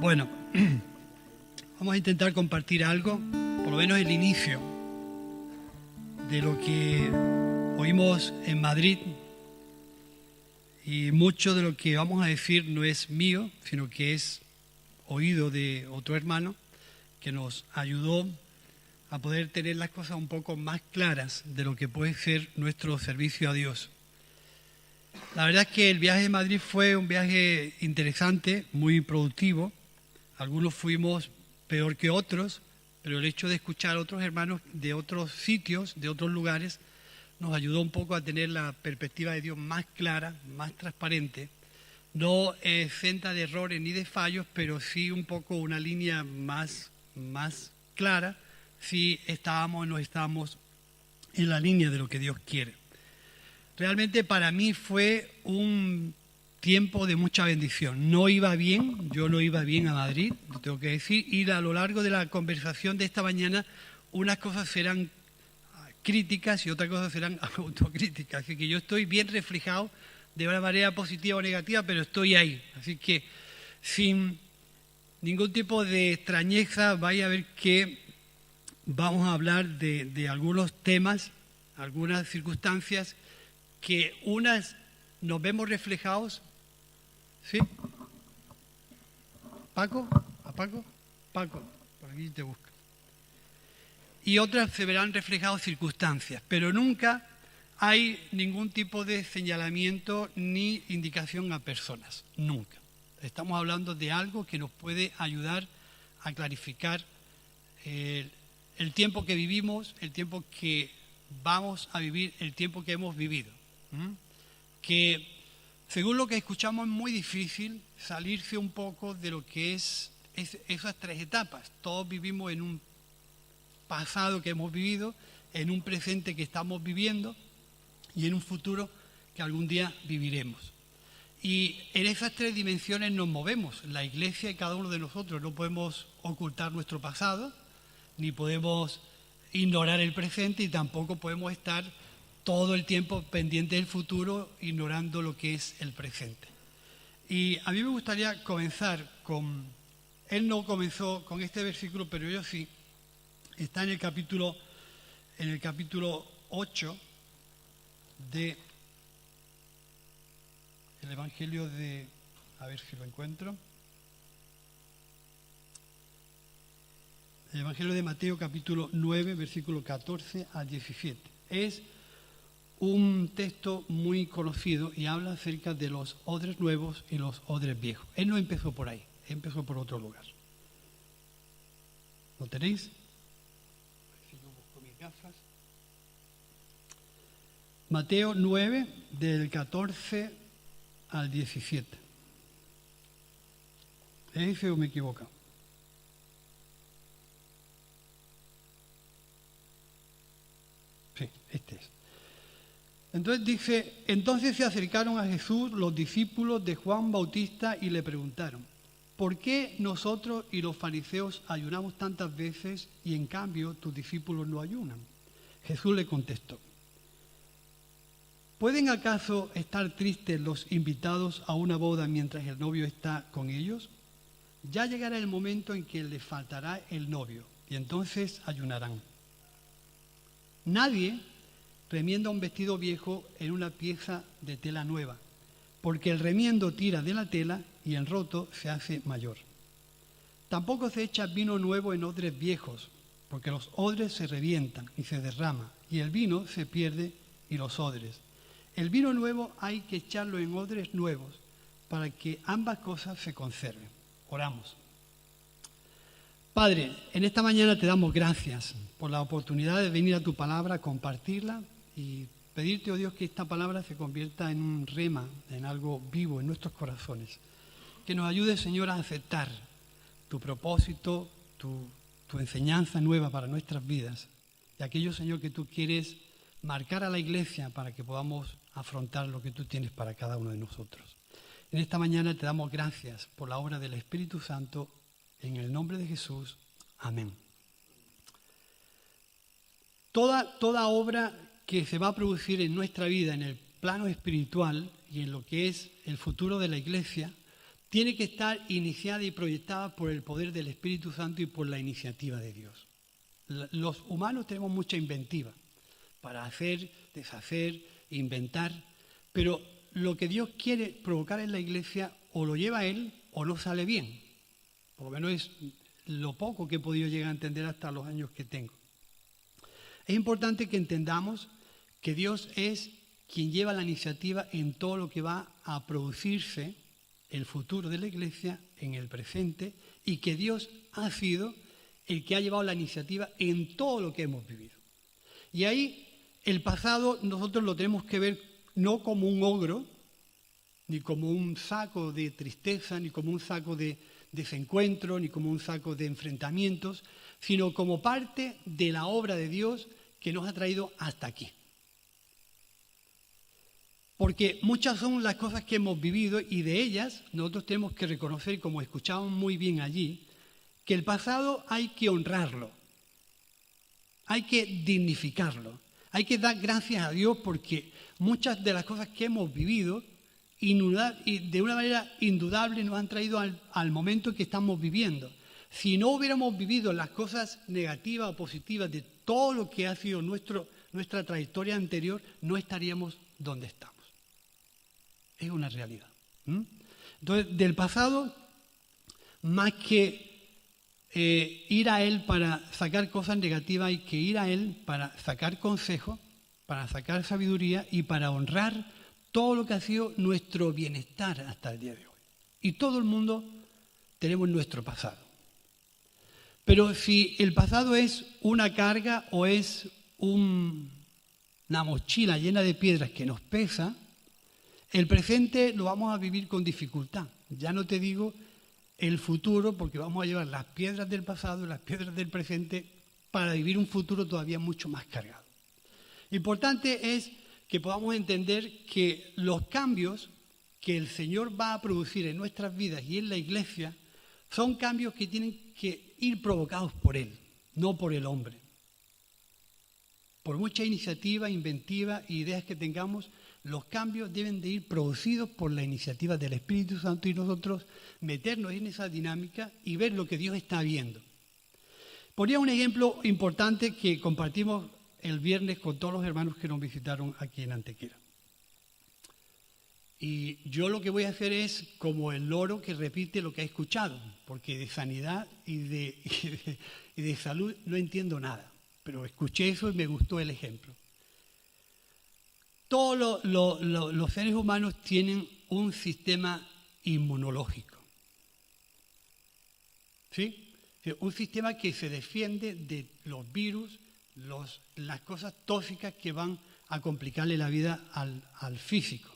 Bueno, vamos a intentar compartir algo, por lo menos el inicio de lo que oímos en Madrid. Y mucho de lo que vamos a decir no es mío, sino que es oído de otro hermano que nos ayudó a poder tener las cosas un poco más claras de lo que puede ser nuestro servicio a Dios. La verdad es que el viaje de Madrid fue un viaje interesante, muy productivo. Algunos fuimos peor que otros, pero el hecho de escuchar a otros hermanos de otros sitios, de otros lugares, nos ayudó un poco a tener la perspectiva de Dios más clara, más transparente, no exenta de errores ni de fallos, pero sí un poco una línea más clara si estábamos o no estábamos en la línea de lo que Dios quiere. Realmente para mí fue un tiempo de mucha bendición. No iba bien, yo no iba bien a Madrid, lo tengo que decir, y a lo largo de la conversación de esta mañana, unas cosas serán críticas y otras cosas serán autocríticas. Así que yo estoy bien reflejado de una manera positiva o negativa, pero estoy ahí. Así que sin ningún tipo de extrañeza, vaya a ver que vamos a hablar de algunos temas, algunas circunstancias que unas nos vemos reflejados. ¿Sí? ¿Paco? ¿A Paco? Paco, por aquí te busco. Y otras se verán reflejadas circunstancias, pero nunca hay ningún tipo de señalamiento ni indicación a personas, nunca. Estamos hablando de algo que nos puede ayudar a clarificar el tiempo que vivimos, el tiempo que vamos a vivir, el tiempo que hemos vivido. Que según lo que escuchamos es muy difícil salirse un poco de lo que es esas tres etapas. Todos vivimos en un pasado que hemos vivido, en un presente que estamos viviendo y en un futuro que algún día viviremos. Y en esas tres dimensiones nos movemos, la Iglesia y cada uno de nosotros. No podemos ocultar nuestro pasado, ni podemos ignorar el presente y tampoco podemos estar todo el tiempo pendiente del futuro, ignorando lo que es el presente. Y a mí me gustaría comenzar con... Él no comenzó con este versículo, pero yo sí. Está en el capítulo 8 del Evangelio de... A ver si lo encuentro. El Evangelio de Mateo, capítulo 9, versículo 14 al 17. Es un texto muy conocido y habla acerca de los odres nuevos y los odres viejos. Él no empezó por ahí, empezó por otro lugar. ¿Lo tenéis? Si yo busco mis gafas. Mateo 9, del 14 al 17. ¿Es ese o me equivoco? Sí, este es. Entonces dice, entonces se acercaron a Jesús los discípulos de Juan Bautista y le preguntaron, ¿por qué nosotros y los fariseos ayunamos tantas veces y en cambio tus discípulos no ayunan? Jesús le contestó, ¿pueden acaso estar tristes los invitados a una boda mientras el novio está con ellos? Ya llegará el momento en que les faltará el novio y entonces ayunarán. Nadie remienda un vestido viejo en una pieza de tela nueva, porque el remiendo tira de la tela y el roto se hace mayor. Tampoco se echa vino nuevo en odres viejos, porque los odres se revientan y se derrama, y el vino se pierde y los odres. El vino nuevo hay que echarlo en odres nuevos, para que ambas cosas se conserven. Oramos. Padre, en esta mañana te damos gracias por la oportunidad de venir a tu palabra, compartirla y pedirte, oh Dios, que esta palabra se convierta en un rema, en algo vivo en nuestros corazones. Que nos ayude, Señor, a aceptar tu propósito, tu enseñanza nueva para nuestras vidas. Y aquello, Señor, que tú quieres marcar a la Iglesia para que podamos afrontar lo que tú tienes para cada uno de nosotros. En esta mañana te damos gracias por la obra del Espíritu Santo. En el nombre de Jesús. Amén. Toda obra que se va a producir en nuestra vida, en el plano espiritual y en lo que es el futuro de la Iglesia, tiene que estar iniciada y proyectada por el poder del Espíritu Santo y por la iniciativa de Dios. Los humanos tenemos mucha inventiva para hacer, deshacer, inventar, pero lo que Dios quiere provocar en la iglesia o lo lleva Él o no sale bien. Por lo menos es lo poco que he podido llegar a entender hasta los años que tengo. Es importante que entendamos que Dios es quien lleva la iniciativa en todo lo que va a producirse el futuro de la iglesia en el presente y que Dios ha sido el que ha llevado la iniciativa en todo lo que hemos vivido. Y ahí el pasado nosotros lo tenemos que ver no como un ogro, ni como un saco de tristeza, ni como un saco de desencuentro, ni como un saco de enfrentamientos, sino como parte de la obra de Dios que nos ha traído hasta aquí. Porque muchas son las cosas que hemos vivido y de ellas nosotros tenemos que reconocer, como escuchamos muy bien allí, que el pasado hay que honrarlo, hay que dignificarlo, hay que dar gracias a Dios porque muchas de las cosas que hemos vivido y de una manera indudable nos han traído al momento que estamos viviendo. Si no hubiéramos vivido las cosas negativas o positivas de todo lo que ha sido nuestra trayectoria anterior, no estaríamos donde estamos. Es una realidad. Entonces, del pasado, más que ir a Él para sacar cosas negativas, hay que ir a Él para sacar consejo, para sacar sabiduría y para honrar todo lo que ha sido nuestro bienestar hasta el día de hoy. Y todo el mundo tenemos nuestro pasado. Pero si el pasado es una carga o es una mochila llena de piedras que nos pesa, el presente lo vamos a vivir con dificultad. Ya no te digo el futuro, porque vamos a llevar las piedras del pasado y las piedras del presente para vivir un futuro todavía mucho más cargado. Importante es que podamos entender que los cambios que el Señor va a producir en nuestras vidas y en la iglesia son cambios que tienen que ir provocados por Él, no por el hombre. Por mucha iniciativa, inventiva e ideas que tengamos, los cambios deben de ir producidos por la iniciativa del Espíritu Santo y nosotros meternos en esa dinámica y ver lo que Dios está viendo. Ponía un ejemplo importante que compartimos el viernes con todos los hermanos que nos visitaron aquí en Antequera. Y yo lo que voy a hacer es como el loro que repite lo que ha escuchado, porque de sanidad y de salud no entiendo nada, pero escuché eso y me gustó el ejemplo. Todos los seres humanos tienen un sistema inmunológico, ¿sí? Un sistema que se defiende de los virus, las cosas tóxicas que van a complicarle la vida al físico.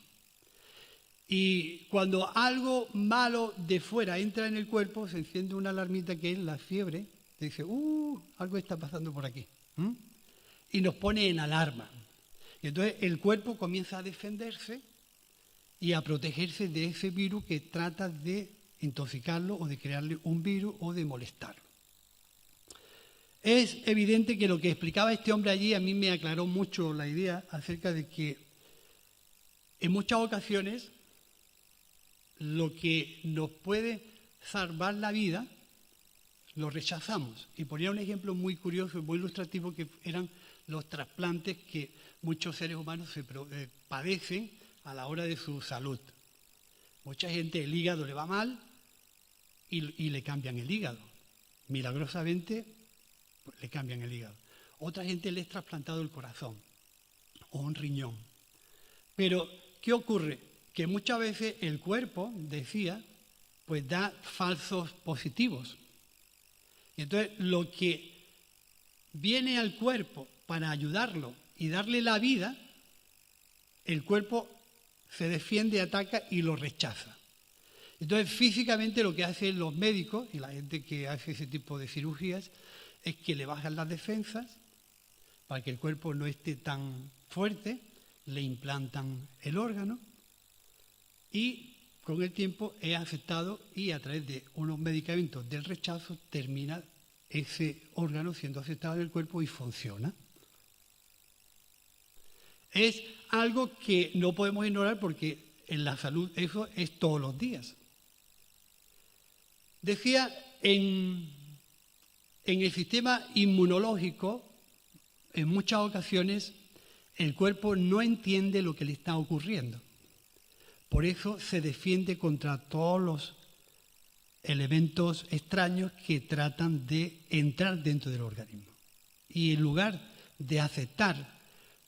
Y cuando algo malo de fuera entra en el cuerpo, se enciende una alarmita que es la fiebre, dice, algo está pasando por aquí, y nos pone en alarma. Y entonces el cuerpo comienza a defenderse y a protegerse de ese virus que trata de intoxicarlo o de crearle un virus o de molestarlo. Es evidente que lo que explicaba este hombre allí a mí me aclaró mucho la idea acerca de que en muchas ocasiones lo que nos puede salvar la vida lo rechazamos. Y ponía un ejemplo muy curioso y muy ilustrativo que eran los trasplantes que muchos seres humanos padecen a la hora de su salud. Mucha gente el hígado le va mal y le cambian el hígado. Milagrosamente le cambian el hígado. Otra gente le es trasplantado el corazón o un riñón. Pero, ¿qué ocurre? Que muchas veces el cuerpo, decía, pues da falsos positivos. Y entonces lo que viene al cuerpo para ayudarlo y darle la vida, el cuerpo se defiende, ataca y lo rechaza. Entonces físicamente lo que hacen los médicos y la gente que hace ese tipo de cirugías es que le bajan las defensas para que el cuerpo no esté tan fuerte, le implantan el órgano y con el tiempo es aceptado y a través de unos medicamentos del rechazo termina ese órgano siendo aceptado en el cuerpo y funciona. Es algo que no podemos ignorar porque en la salud eso es todos los días. Decía, en el sistema inmunológico, en muchas ocasiones, el cuerpo no entiende lo que le está ocurriendo. Por eso se defiende contra todos los elementos extraños que tratan de entrar dentro del organismo. Y en lugar de aceptar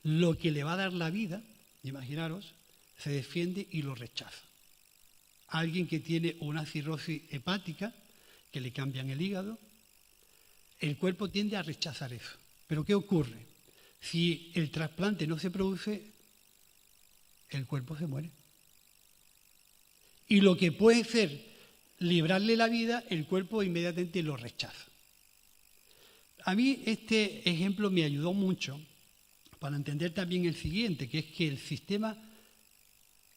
lo que le va a dar la vida, imaginaros, se defiende y lo rechaza. Alguien que tiene una cirrosis hepática, que le cambian el hígado, el cuerpo tiende a rechazar eso. Pero ¿qué ocurre? Si el trasplante no se produce, el cuerpo se muere. Y lo que puede ser librarle la vida, el cuerpo inmediatamente lo rechaza. A mí este ejemplo me ayudó mucho para entender también el siguiente, que es que el sistema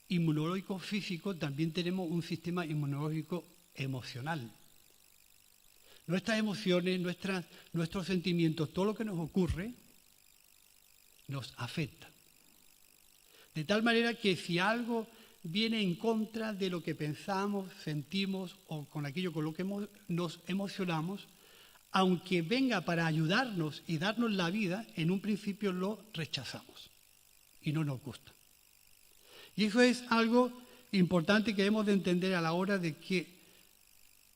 inmunológico físico también tenemos un sistema inmunológico emocional. Nuestras emociones, nuestros sentimientos, todo lo que nos ocurre, nos afecta. De tal manera que si algo viene en contra de lo que pensamos, sentimos o con aquello con lo que nos emocionamos, aunque venga para ayudarnos y darnos la vida, en un principio lo rechazamos y no nos gusta. Y eso es algo importante que debemos de entender a la hora de que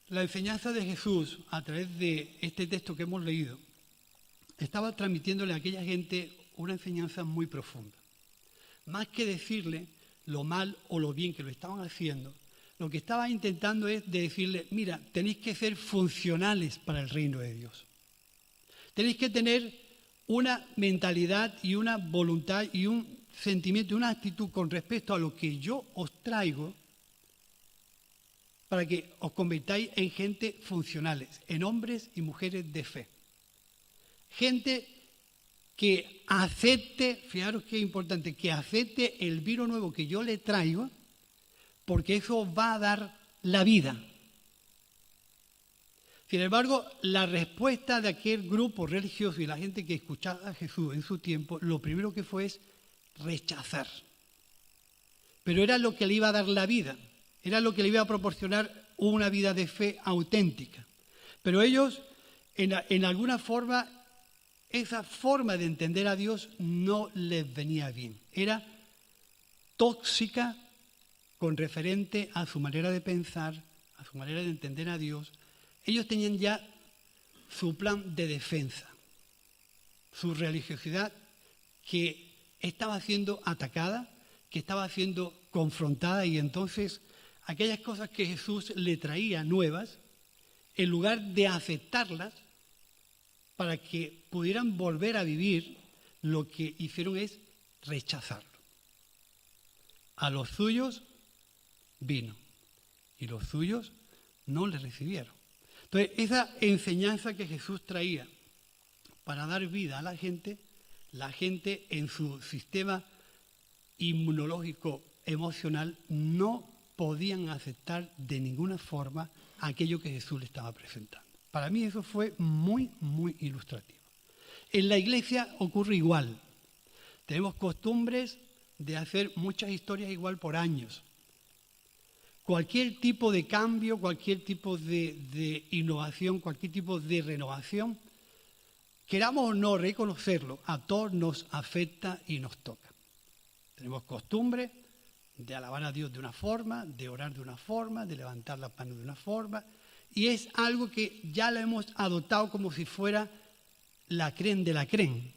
la enseñanza de Jesús, a través de este texto que hemos leído, estaba transmitiéndole a aquella gente una enseñanza muy profunda. Más que decirle lo mal o lo bien que lo estaban haciendo, lo que estaba intentando es decirle, mira, tenéis que ser funcionales para el reino de Dios. Tenéis que tener una mentalidad y una voluntad y un sentimiento, una actitud con respecto a lo que yo os traigo para que os convirtáis en gente funcionales, en hombres y mujeres de fe. Gente que acepte, fijaros qué importante, que acepte el vino nuevo que yo le traigo, porque eso va a dar la vida. Sin embargo, la respuesta de aquel grupo religioso y la gente que escuchaba a Jesús en su tiempo, lo primero que fue es rechazar. Pero era lo que le iba a dar la vida, era lo que le iba a proporcionar una vida de fe auténtica. Pero ellos, en alguna forma, esa forma de entender a Dios no les venía bien. Era tóxica con referente a su manera de pensar, a su manera de entender a Dios. Ellos tenían ya su plan de defensa, su religiosidad que estaba siendo atacada, que estaba siendo confrontada, y entonces aquellas cosas que Jesús le traía nuevas, en lugar de aceptarlas para que pudieran volver a vivir, lo que hicieron es rechazarlo. A los suyos vino y los suyos no le recibieron. Entonces, esa enseñanza que Jesús traía para dar vida a la gente en su sistema inmunológico emocional no podían aceptar de ninguna forma aquello que Jesús le estaba presentando. Para mí eso fue muy, muy ilustrativo. En la iglesia ocurre igual. Tenemos costumbres de hacer muchas historias igual por años. Cualquier tipo de cambio, cualquier tipo de innovación, cualquier tipo de renovación, queramos o no reconocerlo, a todos nos afecta y nos toca. Tenemos costumbre de alabar a Dios de una forma, de orar de una forma, de levantar las manos de una forma, y es algo que ya lo hemos adoptado como si fuera la creen de la creen.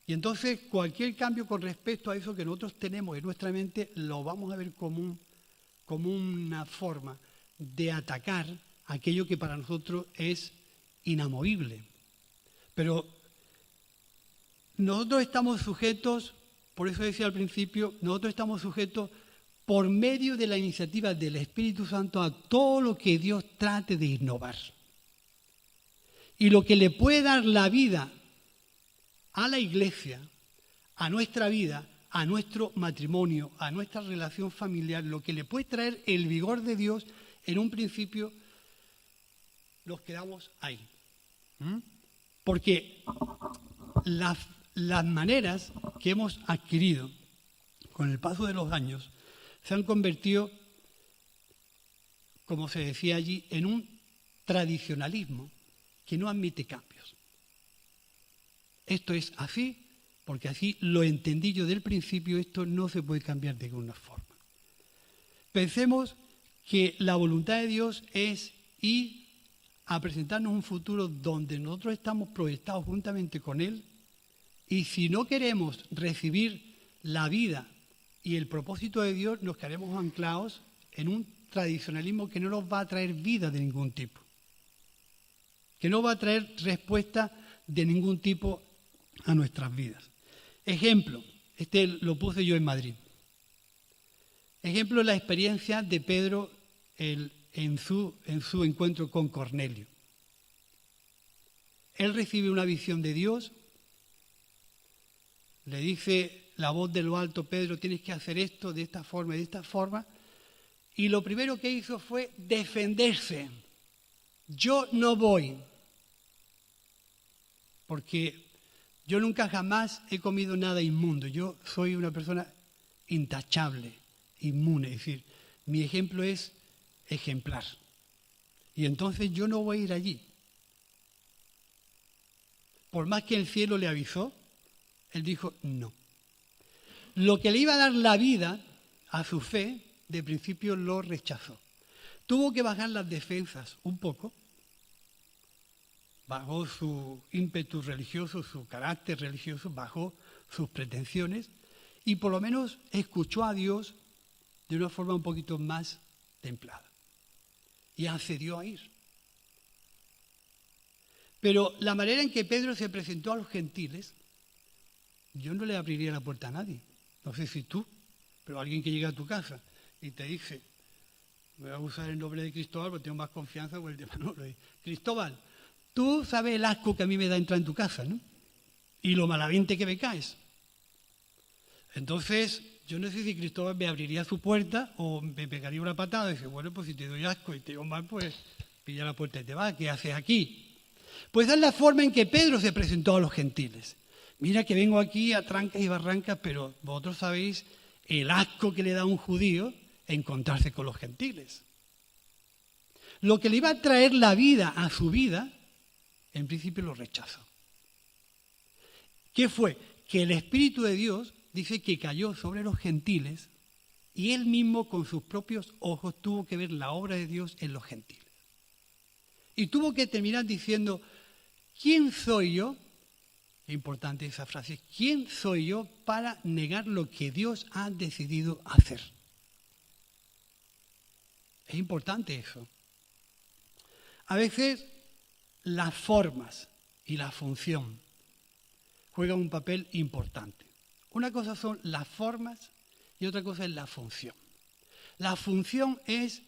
Y entonces cualquier cambio con respecto a eso que nosotros tenemos en nuestra mente lo vamos a ver como una forma de atacar aquello que para nosotros es inamovible. Pero nosotros estamos sujetos, por eso decía al principio, nosotros estamos sujetos por medio de la iniciativa del Espíritu Santo a todo lo que Dios trate de innovar. Y lo que le puede dar la vida a la iglesia, a nuestra vida, a nuestro matrimonio, a nuestra relación familiar, lo que le puede traer el vigor de Dios, en un principio nos quedamos ahí. Porque las maneras que hemos adquirido con el paso de los años se han convertido como se decía allí, en un tradicionalismo que no admite cambios. Esto es así, porque así lo entendí yo del principio, esto no se puede cambiar de ninguna forma. Pensemos que la voluntad de Dios es ir a presentarnos un futuro donde nosotros estamos proyectados juntamente con Él, y si no queremos recibir la vida y el propósito de Dios, nos quedaremos anclados en un tradicionalismo que no nos va a traer vida de ningún tipo, que no va a traer respuesta de ningún tipo a nuestras vidas. Ejemplo, este lo puse yo en Madrid. Ejemplo, la experiencia de Pedro en su encuentro con Cornelio. Él recibe una visión de Dios, le dice la voz de lo alto: Pedro, tienes que hacer esto de esta forma y de esta forma. Y lo primero que hizo fue defenderse. Yo no voy, porque yo nunca jamás he comido nada inmundo. Yo soy una persona intachable, inmune. Es decir, mi ejemplo es ejemplar. Y entonces yo no voy a ir allí. Por más que el cielo le avisó, él dijo no. Lo que le iba a dar la vida a su fe, de principio lo rechazó. Tuvo que bajar las defensas un poco, bajó su ímpetu religioso, su carácter religioso, bajó sus pretensiones y por lo menos escuchó a Dios de una forma un poquito más templada y accedió a ir. Pero la manera en que Pedro se presentó a los gentiles, yo no le abriría la puerta a nadie. No sé si tú, pero alguien que llega a tu casa y te dice: voy a usar el nombre de Cristóbal porque tengo más confianza con el de Manolo. Cristóbal, tú sabes el asco que a mí me da entrar en tu casa, ¿no? Y lo malamente que me caes. Entonces, yo no sé si Cristóbal me abriría su puerta o me pegaría una patada y dice: bueno, pues si te doy asco y te digo mal, pues pilla la puerta y te vas. ¿Qué haces aquí? Pues esa es la forma en que Pedro se presentó a los gentiles. Mira que vengo aquí a trancas y barrancas, pero vosotros sabéis el asco que le da a un judío encontrarse con los gentiles. Lo que le iba a traer la vida a su vida, en principio lo rechazó. ¿Qué fue? Que el Espíritu de Dios dice que cayó sobre los gentiles y él mismo con sus propios ojos tuvo que ver la obra de Dios en los gentiles. Y tuvo que terminar diciendo: ¿quién soy yo? Qué importante esa frase. ¿Quién soy yo para negar lo que Dios ha decidido hacer? Es importante eso. A veces las formas y la función juegan un papel importante. Una cosa son las formas y otra cosa es la función. La función es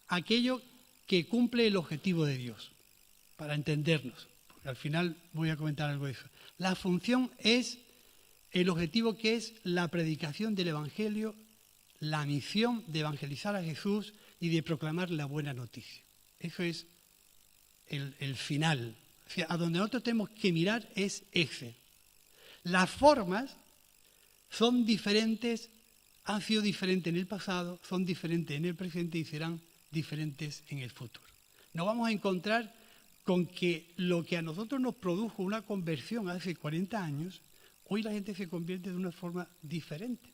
aquello que cumple el objetivo de Dios, para entendernos, porque al final voy a comentar algo de eso. La función es el objetivo, que es la predicación del Evangelio, la misión de evangelizar a Jesús y de proclamar la buena noticia. Eso es el final. O sea, a donde nosotros tenemos que mirar es ese. Las formas son diferentes, han sido diferentes en el pasado, son diferentes en el presente y serán diferentes en el futuro. Nos vamos a encontrar con que lo que a nosotros nos produjo una conversión hace 40 años, hoy la gente se convierte de una forma diferente.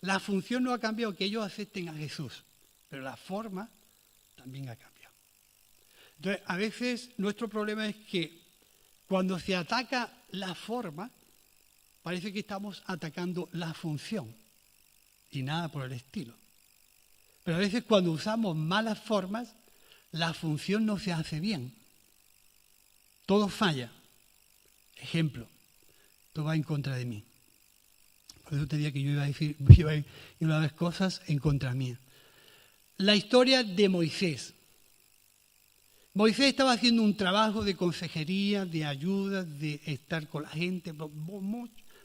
La función no ha cambiado, que ellos acepten a Jesús, pero la forma también ha cambiado. Entonces, a veces nuestro problema es que cuando se ataca la forma, parece que estamos atacando la función y nada por el estilo. Pero a veces cuando usamos malas formas, la función no se hace bien. Todo falla. Ejemplo, todo va en contra de mí. Por eso te dije que yo iba a decir una vez cosas en contra mía. La historia de Moisés. Moisés estaba haciendo un trabajo de consejería, de ayuda, de estar con la gente,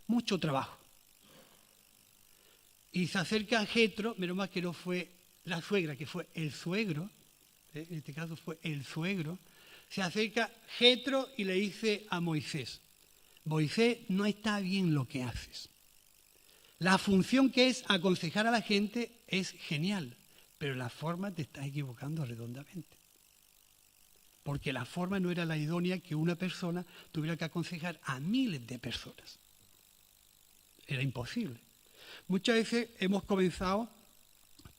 mucho trabajo. Y se acerca a Jetro, menos mal que no fue la suegra, que fue el suegro, en este caso fue el suegro, se acerca Jetro y le dice a Moisés: Moisés, no está bien lo que haces. La función que es aconsejar a la gente es genial, pero la forma te estás equivocando redondamente. Porque la forma no era la idónea que una persona tuviera que aconsejar a miles de personas. Era imposible. Muchas veces hemos comenzado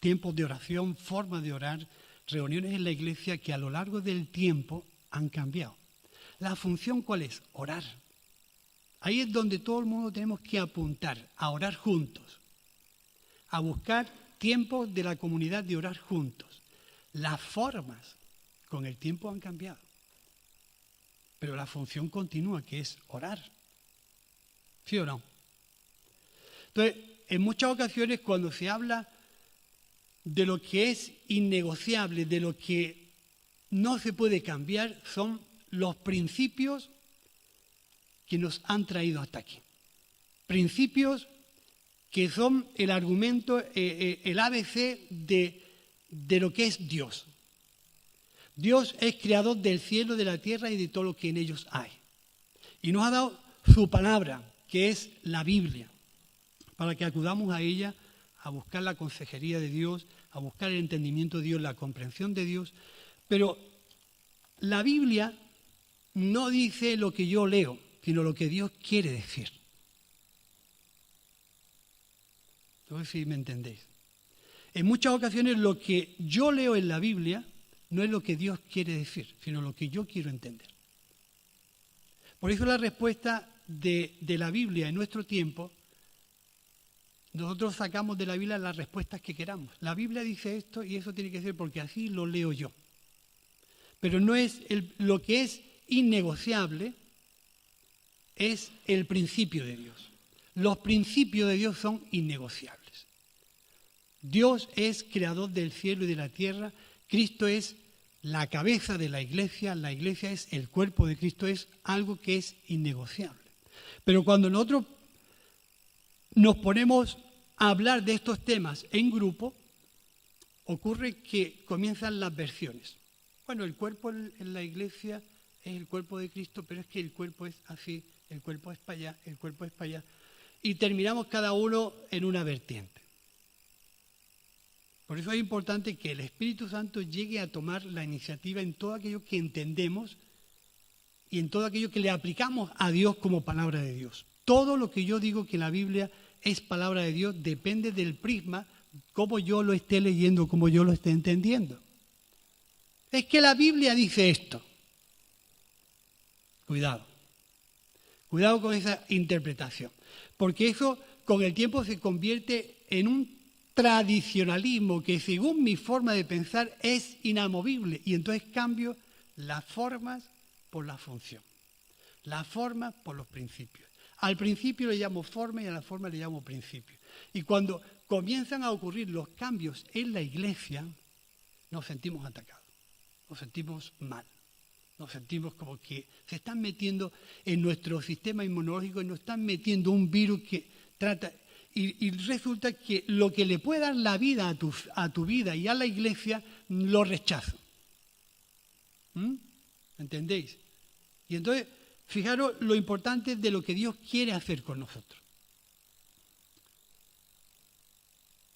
tiempos de oración, formas de orar, reuniones en la iglesia que a lo largo del tiempo han cambiado. ¿La función cuál es? Orar. Ahí es donde todo el mundo tenemos que apuntar, a orar juntos, a buscar tiempos de la comunidad de orar juntos. Las formas con el tiempo han cambiado, pero la función continúa, que es orar. ¿Sí o no? Entonces, en muchas ocasiones cuando se habla de lo que es innegociable, de lo que no se puede cambiar, son los principios que nos han traído hasta aquí. Principios que son el argumento, el ABC de lo que es Dios. Dios es creador del cielo, de la tierra y de todo lo que en ellos hay. Y nos ha dado su palabra, que es la Biblia, para que acudamos a ella a buscar la consejería de Dios, a buscar el entendimiento de Dios, la comprensión de Dios. Pero la Biblia no dice lo que yo leo, sino lo que Dios quiere decir. No sé si me entendéis. En muchas ocasiones lo que yo leo en la Biblia no es lo que Dios quiere decir, sino lo que yo quiero entender. Por eso la respuesta de la Biblia en nuestro tiempo, nosotros sacamos de la Biblia las respuestas que queramos. La Biblia dice esto y eso tiene que ser porque así lo leo yo. Pero no es lo que es innegociable, es el principio de Dios. Los principios de Dios son innegociables. Dios es creador del cielo y de la tierra. Cristo es la cabeza de la iglesia es el cuerpo de Cristo, es algo que es innegociable. Pero cuando nosotros nos ponemos a hablar de estos temas en grupo, ocurre que comienzan las versiones. Bueno, el cuerpo en la iglesia es el cuerpo de Cristo, pero es que el cuerpo es así, el cuerpo es para allá, el cuerpo es para allá. Y terminamos cada uno en una vertiente. Por eso es importante que el Espíritu Santo llegue a tomar la iniciativa en todo aquello que entendemos y en todo aquello que le aplicamos a Dios como palabra de Dios. Todo lo que yo digo que la Biblia es palabra de Dios depende del prisma, cómo yo lo esté leyendo, cómo yo lo esté entendiendo. Es que la Biblia dice esto. Cuidado. Cuidado con esa interpretación. Porque eso con el tiempo se convierte en un tradicionalismo que según mi forma de pensar es inamovible. Y entonces cambio las formas por la función. Las formas por los principios. Al principio le llamo forma y a la forma le llamo principio. Y cuando comienzan a ocurrir los cambios en la iglesia, nos sentimos atacados, nos sentimos mal, nos sentimos como que se están metiendo en nuestro sistema inmunológico y nos están metiendo un virus que trata... Y resulta que lo que le puede dar la vida a tu vida y a la iglesia, lo rechazo. ¿Entendéis? Y entonces, fijaros lo importante de lo que Dios quiere hacer con nosotros.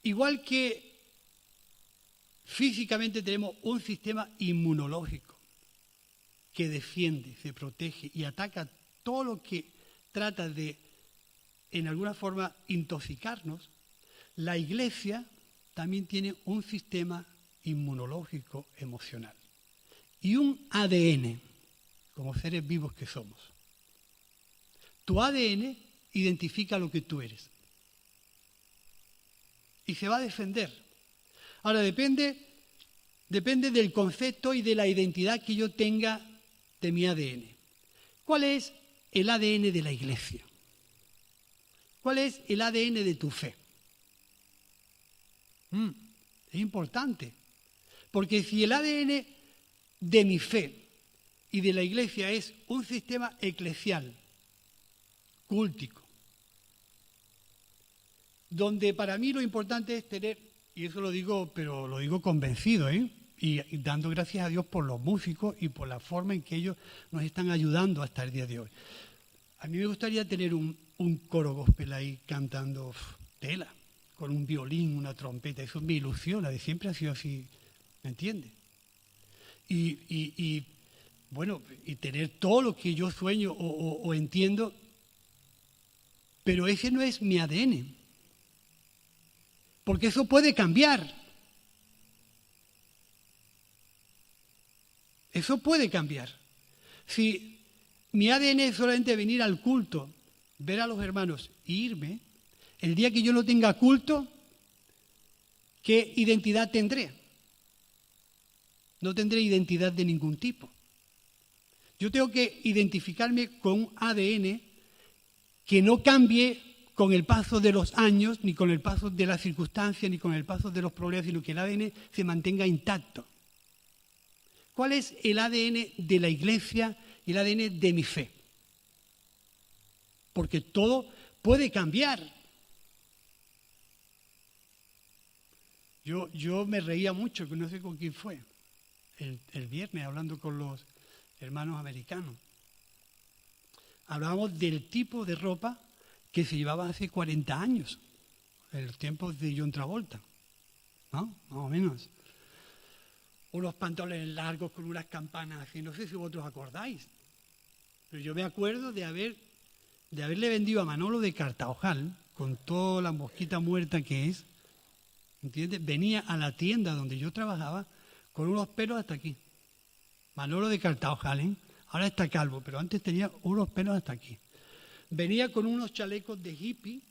Igual que físicamente tenemos un sistema inmunológico que defiende, se protege y ataca todo lo que trata de, en alguna forma, intoxicarnos, la iglesia también tiene un sistema inmunológico emocional y un ADN, como seres vivos que somos. Tu ADN identifica lo que tú eres y se va a defender. Ahora, depende del concepto y de la identidad que yo tenga de mi ADN. ¿Cuál es el ADN de la iglesia? ¿Cuál es el ADN de tu fe? Es importante, porque si el ADN de mi fe y de la iglesia es un sistema eclesial, cúltico, donde para mí lo importante es tener, y eso lo digo, pero lo digo convencido, y dando gracias a Dios por los músicos y por la forma en que ellos nos están ayudando hasta el día de hoy. A mí me gustaría tener un coro gospel ahí cantando tela, con un violín, una trompeta, eso me ilusiona, de siempre ha sido así, ¿me entiendes? Y bueno, y tener todo lo que yo sueño o entiendo, pero ese no es mi ADN, porque eso puede cambiar. Eso puede cambiar. Si mi ADN es solamente venir al culto, ver a los hermanos e irme, el día que yo no tenga culto, ¿qué identidad tendré? No tendré identidad de ningún tipo. Yo tengo que identificarme con un ADN que no cambie con el paso de los años, ni con el paso de las circunstancias, ni con el paso de los problemas, sino que el ADN se mantenga intacto. ¿Cuál es el ADN de la Iglesia y el ADN de mi fe? Porque todo puede cambiar. Yo me reía mucho, que no sé con quién fue, el viernes hablando con los hermanos americanos. Hablábamos del tipo de ropa que se llevaba hace 40 años, en los tiempos de John Travolta, ¿no? Más o menos. Unos pantalones largos con unas campanas así, no sé si vosotros acordáis, pero yo me acuerdo de haberle vendido a Manolo de Cartaojal, con toda la mosquita muerta que es, ¿entiendes? Venía a la tienda donde yo trabajaba con unos pelos hasta aquí. Manolo de Cartaojal, ¿eh? Ahora está calvo, pero antes tenía unos pelos hasta aquí. Venía con unos chalecos de hippie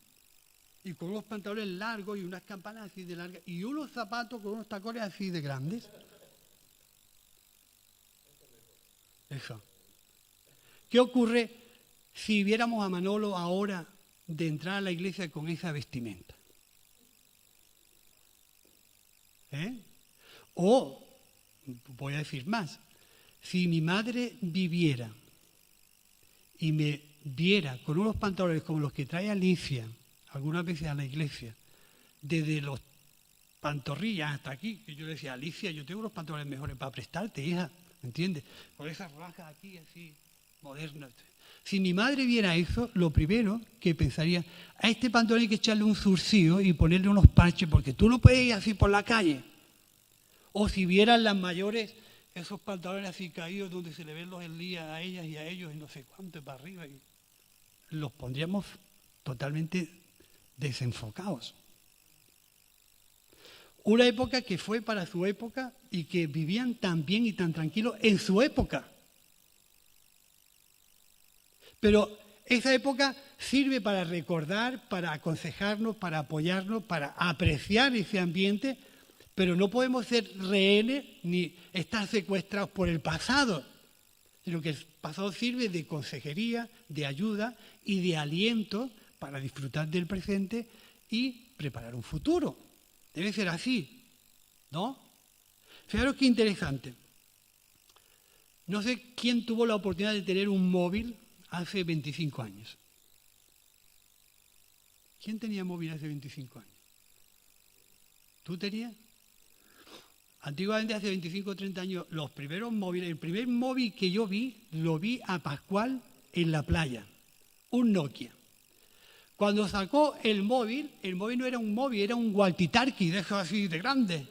y con unos pantalones largos y unas campanas así de largas y unos zapatos con unos tacones así de grandes. Eso. ¿Qué ocurre si viéramos a Manolo ahora de entrar a la iglesia con esa vestimenta? O, voy a decir más, si mi madre viviera y me viera con unos pantalones como los que trae Alicia algunas veces a la iglesia, desde los pantorrillas hasta aquí, que yo le decía, Alicia, yo tengo unos pantalones mejores para prestarte, hija, ¿me entiendes? Con esas rajas aquí así, modernas. Si mi madre viera eso, lo primero que pensaría, a este pantalón hay que echarle un zurcido y ponerle unos parches, porque tú no puedes ir así por la calle. O si vieran las mayores, esos pantalones así caídos donde se le ven los elías a ellas y a ellos y no sé cuánto para arriba, y los pondríamos totalmente desenfocados. Una época que fue para su época y que vivían tan bien y tan tranquilos en su época. Pero esa época sirve para recordar, para aconsejarnos, para apoyarnos, para apreciar ese ambiente, pero no podemos ser rehenes ni estar secuestrados por el pasado, sino que el pasado sirve de consejería, de ayuda y de aliento para disfrutar del presente y preparar un futuro. Debe ser así, ¿no? Fijaros qué interesante. No sé quién tuvo la oportunidad de tener un móvil hace 25 años. ¿Quién tenía móvil hace 25 años? ¿Tú tenías? Antiguamente, hace 25 o 30 años, los primeros móviles, el primer móvil que yo vi, lo vi a Pascual en la playa, un Nokia. Cuando sacó el móvil no era un móvil, era un walkie-talkie de esos así de grandes,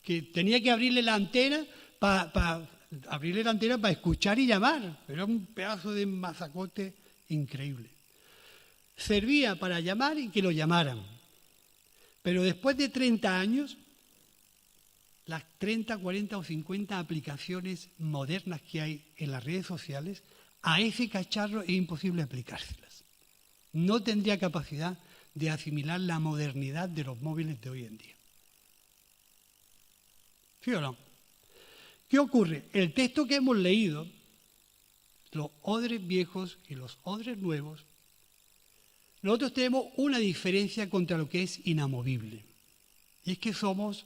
que tenía que abrirle la antena para escuchar y llamar. Era un pedazo de mazacote increíble. Servía para llamar y que lo llamaran. Pero después de 30 años, las 30, 40 o 50 aplicaciones modernas que hay en las redes sociales, a ese cacharro es imposible aplicárselas. No tendría capacidad de asimilar la modernidad de los móviles de hoy en día. ¿Sí o no? ¿Qué ocurre? El texto que hemos leído, los odres viejos y los odres nuevos, nosotros tenemos una diferencia contra lo que es inamovible. Y es que somos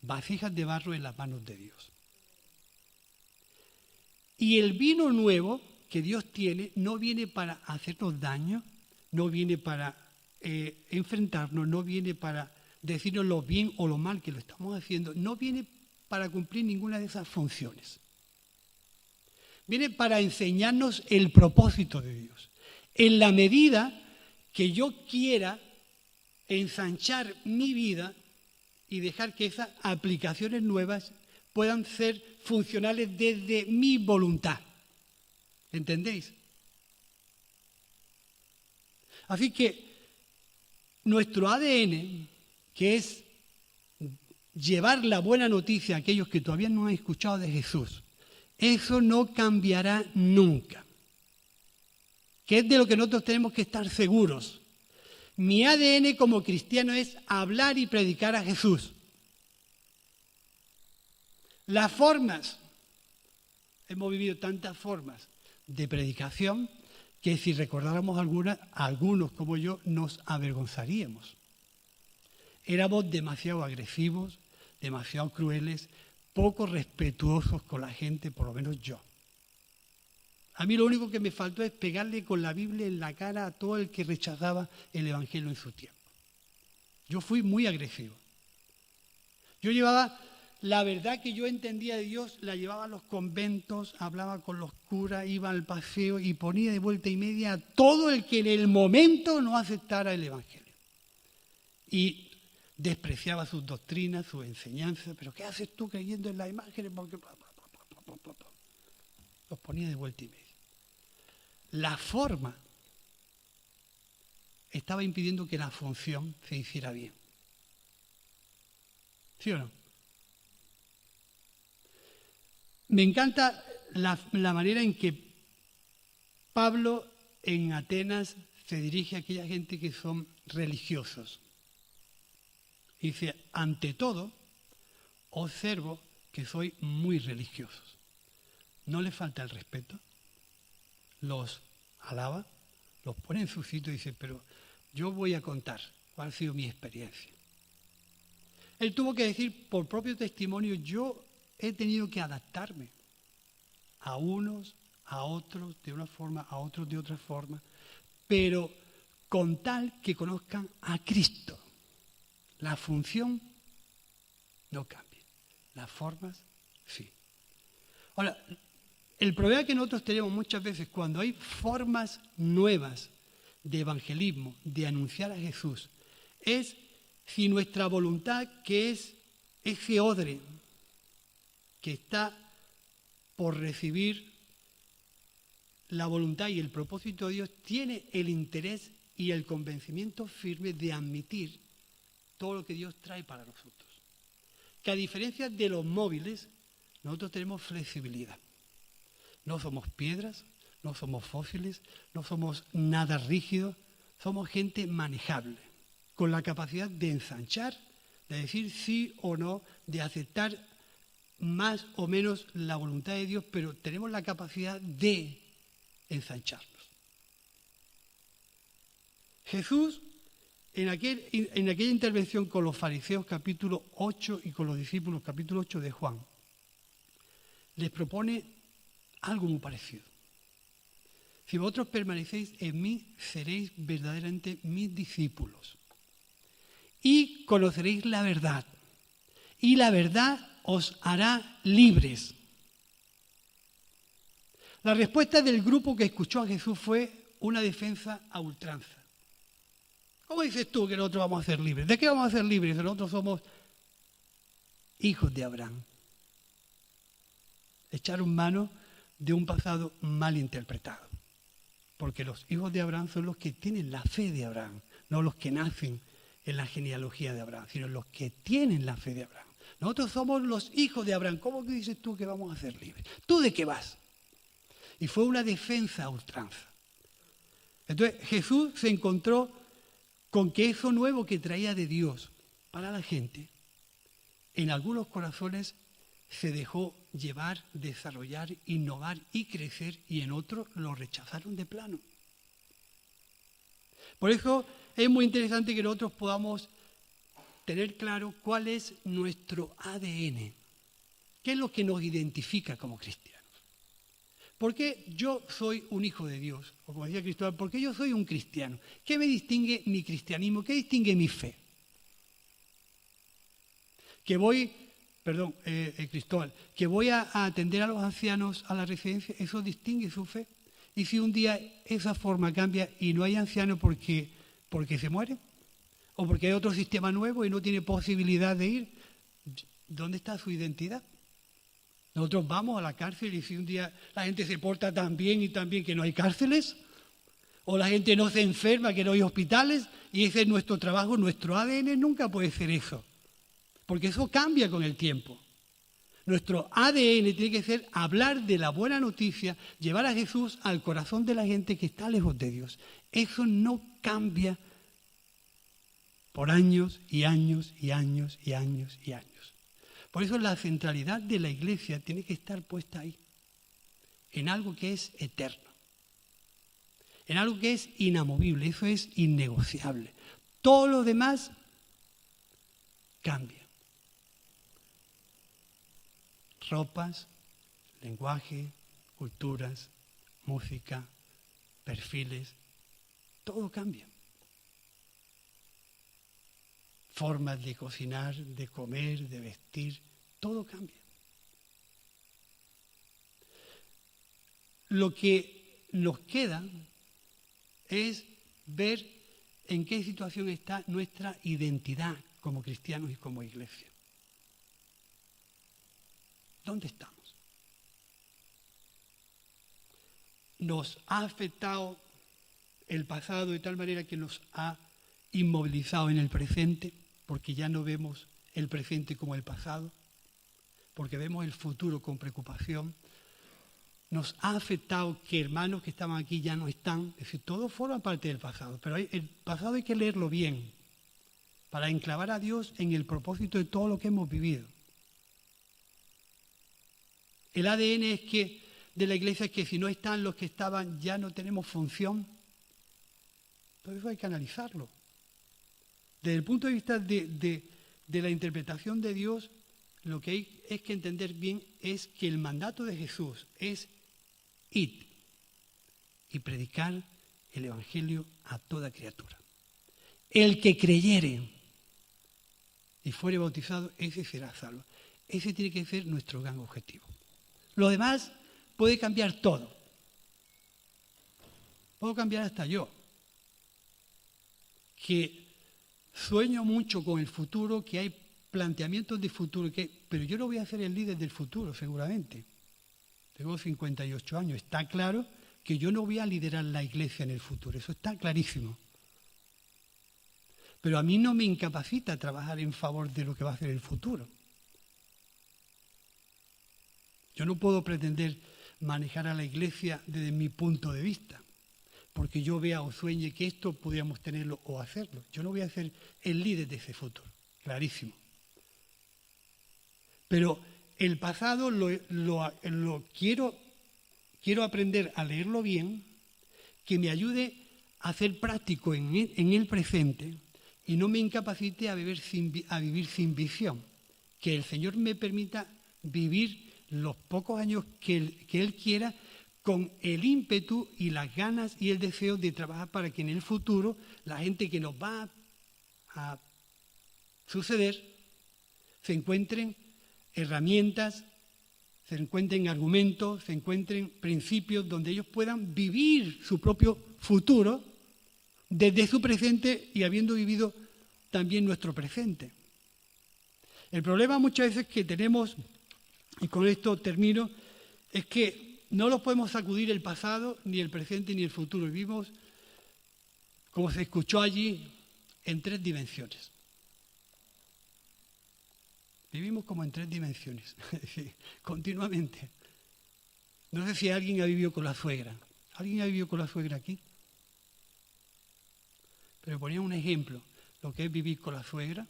vasijas de barro en las manos de Dios. Y el vino nuevo que Dios tiene no viene para hacernos daño, no viene para enfrentarnos, no viene para decirnos lo bien o lo mal que lo estamos haciendo, no viene para cumplir ninguna de esas funciones. Viene para enseñarnos el propósito de Dios. En la medida que yo quiera ensanchar mi vida y dejar que esas aplicaciones nuevas puedan ser funcionales desde mi voluntad. ¿Entendéis? Así que nuestro ADN, que es llevar la buena noticia a aquellos que todavía no han escuchado de Jesús, eso no cambiará nunca. Que es de lo que nosotros tenemos que estar seguros. Mi ADN como cristiano es hablar y predicar a Jesús. Las formas, hemos vivido tantas formas de predicación que si recordáramos algunas, algunos como yo nos avergonzaríamos. Éramos demasiado agresivos, demasiado crueles, poco respetuosos con la gente, por lo menos yo. A mí lo único que me faltó es pegarle con la Biblia en la cara a todo el que rechazaba el Evangelio en su tiempo. Yo fui muy agresivo. Yo llevaba la verdad que yo entendía de Dios, la llevaba a los conventos, hablaba con los curas, iba al paseo y ponía de vuelta y media a todo el que en el momento no aceptara el Evangelio. Y despreciaba sus doctrinas, sus enseñanzas. ¿Pero qué haces tú creyendo en las imágenes? Porque los ponía de vuelta y media. La forma estaba impidiendo que la función se hiciera bien. ¿Sí o no? Me encanta la manera en que Pablo en Atenas se dirige a aquella gente que son religiosos. Dice, ante todo, observo que soy muy religiosos. No les falta el respeto, los alaba, los pone en su sitio y dice, pero yo voy a contar cuál ha sido mi experiencia. Él tuvo que decir por propio testimonio, yo he tenido que adaptarme a unos, a otros de una forma, a otros de otra forma, pero con tal que conozcan a Cristo. La función no cambia, las formas sí. Ahora, el problema que nosotros tenemos muchas veces cuando hay formas nuevas de evangelismo, de anunciar a Jesús, es si nuestra voluntad, que es ese odre que está por recibir la voluntad y el propósito de Dios, tiene el interés y el convencimiento firme de admitir todo lo que Dios trae para nosotros. Que a diferencia de los móviles, nosotros tenemos flexibilidad. No somos piedras, no somos fósiles, no somos nada rígidos, somos gente manejable, con la capacidad de ensanchar, de decir sí o no, de aceptar más o menos la voluntad de Dios, pero tenemos la capacidad de ensancharnos. Jesús, en aquella intervención con los fariseos, capítulo 8, y con los discípulos, capítulo 8 de Juan, les propone algo muy parecido. Si vosotros permanecéis en mí, seréis verdaderamente mis discípulos. Y conoceréis la verdad. Y la verdad os hará libres. La respuesta del grupo que escuchó a Jesús fue una defensa a ultranza. ¿Cómo dices tú que nosotros vamos a ser libres? ¿De qué vamos a ser libres? Nosotros somos hijos de Abraham. Echaron mano de un pasado mal interpretado. Porque los hijos de Abraham son los que tienen la fe de Abraham, no los que nacen en la genealogía de Abraham, sino los que tienen la fe de Abraham. Nosotros somos los hijos de Abraham. ¿Cómo que dices tú que vamos a ser libres? ¿Tú de qué vas? Y fue una defensa a ultranza. Entonces Jesús se encontró con que eso nuevo que traía de Dios para la gente, en algunos corazones se dejó llevar, desarrollar, innovar y crecer, y en otros lo rechazaron de plano. Por eso es muy interesante que nosotros podamos tener claro cuál es nuestro ADN, qué es lo que nos identifica como cristianos. ¿Por qué yo soy un hijo de Dios? O como decía Cristóbal, ¿por qué yo soy un cristiano? ¿Qué me distingue mi cristianismo? ¿Qué distingue mi fe? Cristóbal, que voy a atender a los ancianos a la residencia, eso distingue su fe. Y si un día esa forma cambia y no hay ancianos porque se mueren, o porque hay otro sistema nuevo y no tiene posibilidad de ir. ¿Dónde está su identidad? Nosotros vamos a la cárcel y si un día la gente se porta tan bien y tan bien que no hay cárceles, o la gente no se enferma, que no hay hospitales, y ese es nuestro trabajo, nuestro ADN nunca puede ser eso, porque eso cambia con el tiempo. Nuestro ADN tiene que ser hablar de la buena noticia, llevar a Jesús al corazón de la gente que está lejos de Dios. Eso no cambia por años y años y años y años y años. Por eso la centralidad de la Iglesia tiene que estar puesta ahí, en algo que es eterno, en algo que es inamovible, eso es innegociable. Todo lo demás cambia. Ropas, lenguaje, culturas, música, perfiles, todo cambia. Formas de cocinar, de comer, de vestir, todo cambia. Lo que nos queda es ver en qué situación está nuestra identidad como cristianos y como iglesia. ¿Dónde estamos? Nos ha afectado el pasado de tal manera que nos ha inmovilizado en el presente, porque ya no vemos el presente como el pasado, porque vemos el futuro con preocupación. Nos ha afectado que hermanos que estaban aquí ya no están, es decir, todo forma parte del pasado, pero el pasado hay que leerlo bien para enclavar a Dios en el propósito de todo lo que hemos vivido. El ADN es que de la iglesia es que si no están los que estaban ya no tenemos función. Por eso hay que analizarlo. Desde el punto de vista de la interpretación de Dios, lo que hay es que entender bien es que el mandato de Jesús es id y predicar el Evangelio a toda criatura. El que creyere y fuere bautizado, ese será salvo. Ese tiene que ser nuestro gran objetivo. Lo demás puede cambiar todo. Puedo cambiar hasta yo, que sueño mucho con el futuro, que hay planteamientos de futuro, pero yo no voy a ser el líder del futuro, seguramente. Tengo 58 años. Está claro que yo no voy a liderar la iglesia en el futuro. Eso está clarísimo. Pero a mí no me incapacita trabajar en favor de lo que va a ser el futuro. Yo no puedo pretender manejar a la iglesia desde mi punto de vista, porque yo vea o sueñe que esto podríamos tenerlo o hacerlo. Yo no voy a ser el líder de ese futuro, clarísimo. Pero el pasado lo quiero aprender a leerlo bien, que me ayude a ser práctico en el presente y no me incapacite a vivir sin visión. Que el Señor me permita vivir los pocos años que Él quiera con el ímpetu y las ganas y el deseo de trabajar para que en el futuro la gente que nos va a suceder se encuentren herramientas, se encuentren argumentos, se encuentren principios donde ellos puedan vivir su propio futuro desde su presente y habiendo vivido también nuestro presente. El problema muchas veces que tenemos, y con esto termino, es que no nos podemos sacudir el pasado, ni el presente, ni el futuro. Vivimos, como se escuchó allí, en 3 dimensiones. Vivimos como en 3 dimensiones, continuamente. No sé si alguien ha vivido con la suegra. ¿Alguien ha vivido con la suegra aquí? Pero ponía un ejemplo, lo que es vivir con la suegra,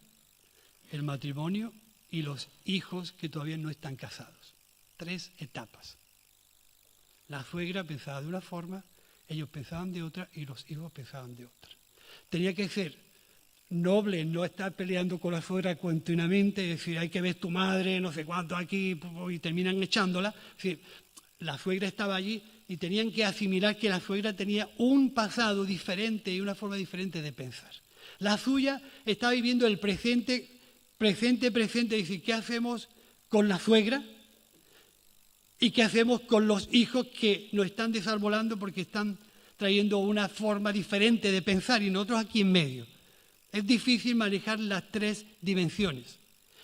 el matrimonio y los hijos que todavía no están casados. 3 etapas. La suegra pensaba de una forma, ellos pensaban de otra y los hijos pensaban de otra. Tenía que ser noble, no estar peleando con la suegra continuamente, decir, hay que ver tu madre, no sé cuánto aquí, y terminan echándola. Es decir, la suegra estaba allí y tenían que asimilar que la suegra tenía un pasado diferente y una forma diferente de pensar. La suya estaba viviendo el presente, decir, ¿qué hacemos con la suegra? ¿Y qué hacemos con los hijos que nos están desarbolando porque están trayendo una forma diferente de pensar y nosotros aquí en medio? Es difícil manejar las tres dimensiones,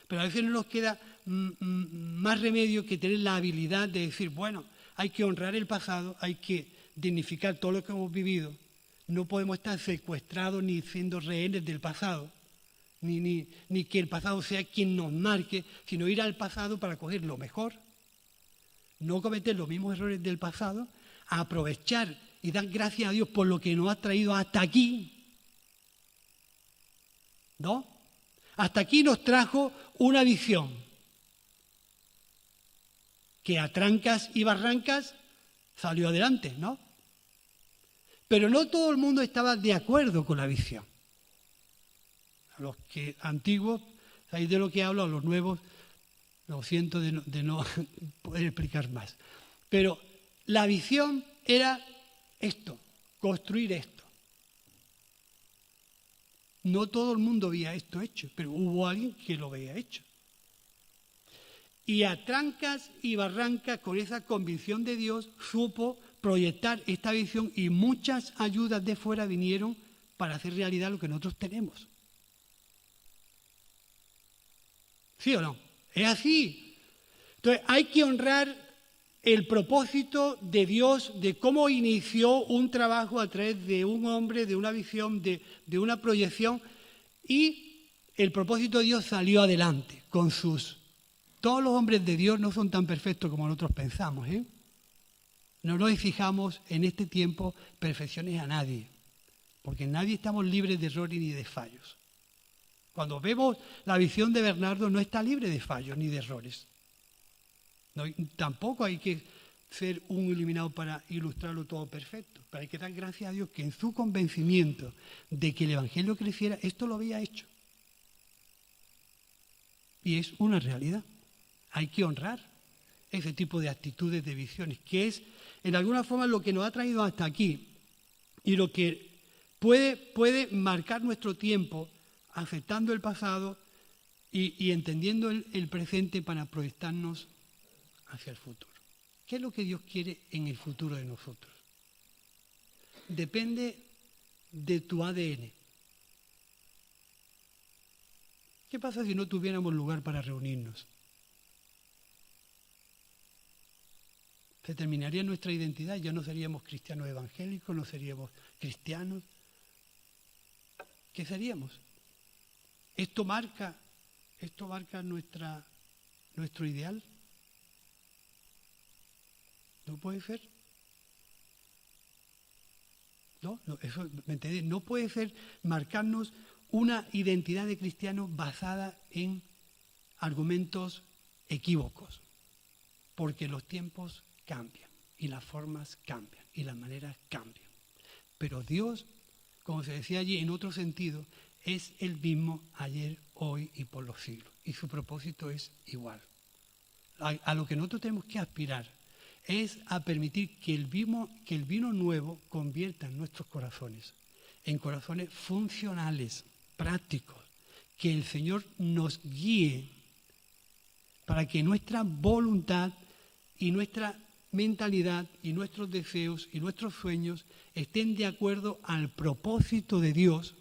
pero a veces no nos queda más remedio que tener la habilidad de decir, bueno, hay que honrar el pasado, hay que dignificar todo lo que hemos vivido. No podemos estar secuestrados ni siendo rehenes del pasado, ni que el pasado sea quien nos marque, sino ir al pasado para coger lo mejor, no cometer los mismos errores del pasado, aprovechar y dar gracias a Dios por lo que nos ha traído hasta aquí, ¿no? Hasta aquí nos trajo una visión que a trancas y barrancas salió adelante, ¿no? Pero no todo el mundo estaba de acuerdo con la visión. A los que antiguos, sabéis de lo que hablo, a los nuevos, lo siento de no poder explicar más. Pero la visión era esto, construir esto. No todo el mundo veía esto hecho, pero hubo alguien que lo veía hecho. Y a trancas y barrancas, con esa convicción de Dios, supo proyectar esta visión y muchas ayudas de fuera vinieron para hacer realidad lo que nosotros tenemos. ¿Sí o no? Es así. Entonces hay que honrar el propósito de Dios, de cómo inició un trabajo a través de un hombre, de una visión, de una proyección, y el propósito de Dios salió adelante con sus... Todos los hombres de Dios no son tan perfectos como nosotros pensamos, ¿eh? No nos fijamos en este tiempo perfecciones a nadie, porque nadie estamos libres de errores ni de fallos. Cuando vemos la visión de Bernardo, no está libre de fallos ni de errores. No, tampoco hay que ser un iluminado para ilustrarlo todo perfecto, pero hay que dar gracias a Dios que en su convencimiento de que el Evangelio creciera, esto lo había hecho. Y es una realidad. Hay que honrar ese tipo de actitudes, de visiones, que es en alguna forma lo que nos ha traído hasta aquí y lo que puede marcar nuestro tiempo, aceptando el pasado y entendiendo el presente para proyectarnos hacia el futuro. ¿Qué es lo que Dios quiere en el futuro de nosotros? Depende de tu ADN. ¿Qué pasa si no tuviéramos lugar para reunirnos? Se terminaría nuestra identidad, ya no seríamos cristianos evangélicos, no seríamos cristianos. ¿Qué seríamos? Esto marca nuestro ideal. ¿No puede ser? No, eso, ¿me entendéis? No puede ser marcarnos una identidad de cristianos basada en argumentos equívocos, porque los tiempos cambian y las formas cambian y las maneras cambian. Pero Dios, como se decía allí en otro sentido, es el mismo ayer, hoy y por los siglos. Y su propósito es igual. A lo que nosotros tenemos que aspirar es a permitir que el vino nuevo convierta en nuestros corazones, en corazones funcionales, prácticos, que el Señor nos guíe para que nuestra voluntad y nuestra mentalidad y nuestros deseos y nuestros sueños estén de acuerdo al propósito de Dios,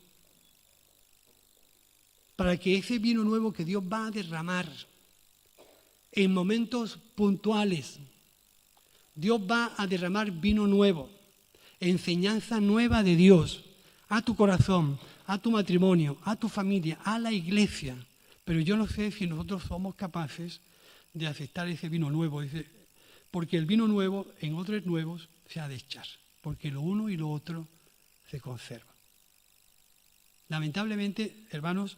para que ese vino nuevo que Dios va a derramar en momentos puntuales, Dios va a derramar vino nuevo, enseñanza nueva de Dios a tu corazón, a tu matrimonio, a tu familia, a la iglesia. Pero yo no sé si nosotros somos capaces de aceptar ese vino nuevo, porque el vino nuevo en otros nuevos se ha de echar, porque lo uno y lo otro se conserva. Lamentablemente, hermanos,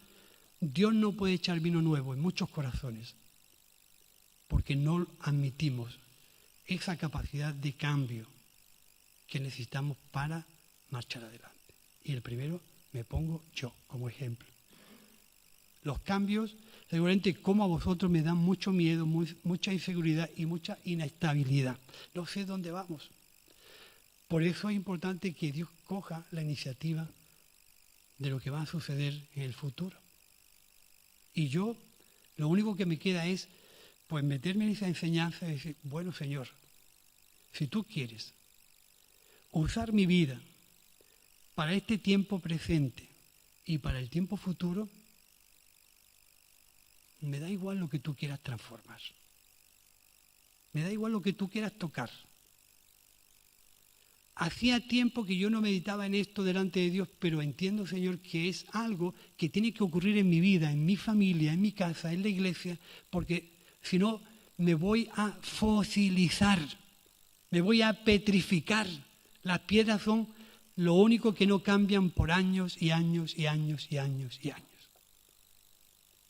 Dios no puede echar vino nuevo en muchos corazones, porque no admitimos esa capacidad de cambio que necesitamos para marchar adelante. Y el primero me pongo yo como ejemplo. Los cambios, seguramente como a vosotros me dan mucho miedo, mucha inseguridad y mucha inestabilidad. No sé dónde vamos. Por eso es importante que Dios coja la iniciativa de lo que va a suceder en el futuro. Y yo, lo único que me queda es pues meterme en esa enseñanza y decir, bueno, Señor, si tú quieres usar mi vida para este tiempo presente, Y para el tiempo futuro, me da igual lo que tú quieras transformar. Me da igual lo que tú quieras tocar. Hacía tiempo que yo no meditaba en esto delante de Dios, pero entiendo, Señor, que es algo que tiene que ocurrir en mi vida, en mi familia, en mi casa, en la iglesia, porque si no me voy a fosilizar, me voy a petrificar. Las piedras son lo único que no cambian por años y años y años y años y años.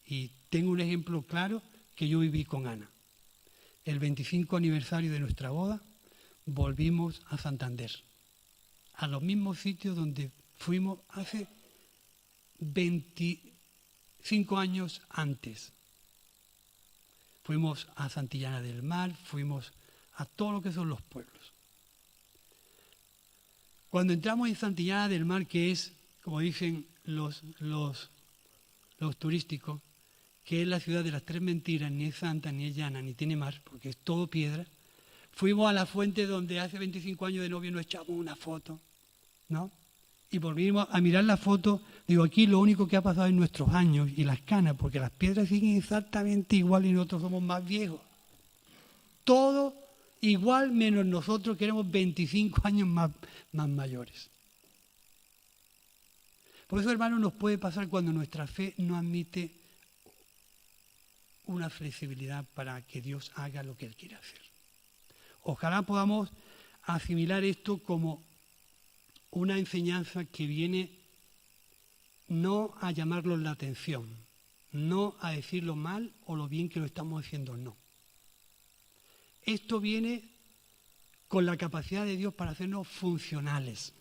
Y tengo un ejemplo claro que yo viví con Ana. El 25 aniversario de nuestra boda, volvimos a Santander, a los mismos sitios donde fuimos hace 25 años antes. Fuimos a Santillana del Mar, fuimos a todo lo que son los pueblos. Cuando entramos en Santillana del Mar, que es, como dicen los turísticos, que es la ciudad de las tres mentiras, ni es santa, ni es llana, ni tiene mar, porque es todo piedra, fuimos a la fuente donde hace 25 años de novio nos echamos una foto, ¿no? Y volvimos a mirar la foto, digo, aquí lo único que ha pasado es nuestros años y las canas, porque las piedras siguen exactamente igual y nosotros somos más viejos. Todo igual menos nosotros que éramos 25 años más mayores. Por eso, hermano, nos puede pasar cuando nuestra fe no admite una flexibilidad para que Dios haga lo que Él quiere hacer. Ojalá podamos asimilar esto como una enseñanza que viene no a llamarnos la atención, no a decir lo mal o lo bien que lo estamos haciendo, no. Esto viene con la capacidad de Dios para hacernos funcionales,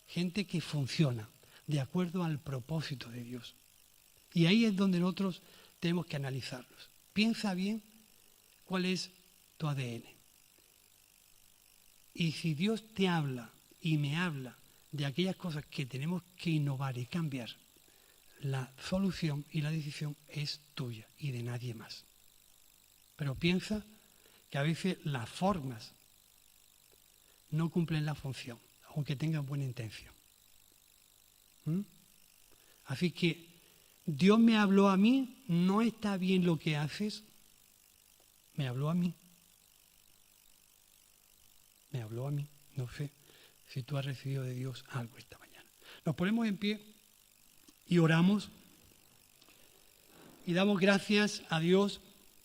gente que funciona de acuerdo al propósito de Dios. Y ahí es donde nosotros tenemos que analizarlos. Piensa bien cuál es tu ADN. Y si Dios te habla y me habla de aquellas cosas que tenemos que innovar y cambiar, la solución y la decisión es tuya y de nadie más. Pero piensa que a veces las formas no cumplen la función, aunque tengan buena intención. Así que Dios me habló a mí, no está bien lo que haces, me habló a mí. Me habló a mí, no sé si tú has recibido de Dios algo esta mañana. Nos ponemos en pie y oramos y damos gracias a Dios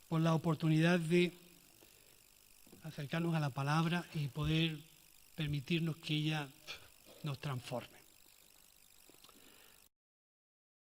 por la oportunidad de acercarnos a la palabra y poder permitirnos que ella nos transforme.